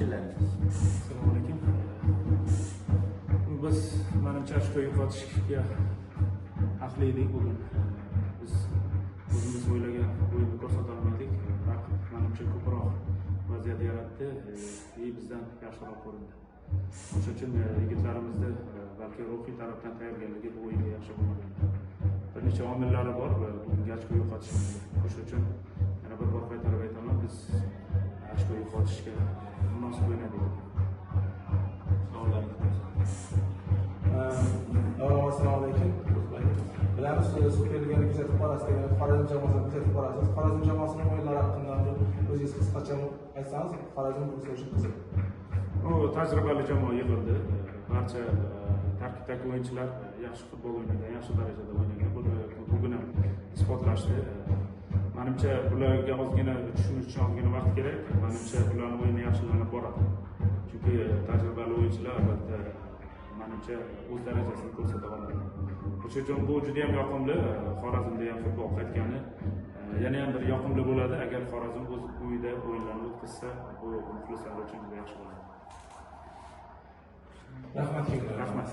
fikrlaringiz? Assalomu alaykum. Biz menimcha shu yo'qotishga haqli edik bugun. Biz o'zimiz o'ylagan o'yinni ko'rsata olmadik. Raqib menimcha ko'proq vaziyat yaratdi, bizdan yaxshiroq ko'rindi. O'sha uchun yigitlarimizni balki ruhiy tarafdan tayyorgarligi bu o'yinga yaxshi bo'lmagan. Bir necha omillari bor va bugungi ochko yo'qotishimiz. O'sha uchun yana bir bor qaytarib aytaman, biz ochko yo'qotishga munosib o'ynadik. Assalomu alaykum. Bilamiz, Superligani kuzatib borasiz, Xorazm jamoasini kuzatib borasiz. Xorazm jamoasining o'yinlari haqida o'zingiz qisqacha aytsangiz, Xorazm bizga uchun qiziq. O tajribali jamoa yig'ildi. Barcha tarkibdagi o'yinchilar yaxshi futbol o'ynagan, yaxshi darajada o'ynagan. Bugun ham isbotlashdi. Menimcha bularga ozgina tushunish uchun ozgina vaqt kerak. Menimcha ularning o'yini yaxshilanib boradi. Chunki tajribali o'yinchilar albatta menimcha o'z darajasini ko'rsata oladi. O'sha uchun bu juda ham yoqimli. Xorazmda ham futbol qaytgani yana ham bir yoqimli bo'ladi. Agar Xorazm o'z uyida o'yinlarni o'tkazsa, bu muxlislar uchun juda yaxshi bo'ladi. Rahmat. Rahmat.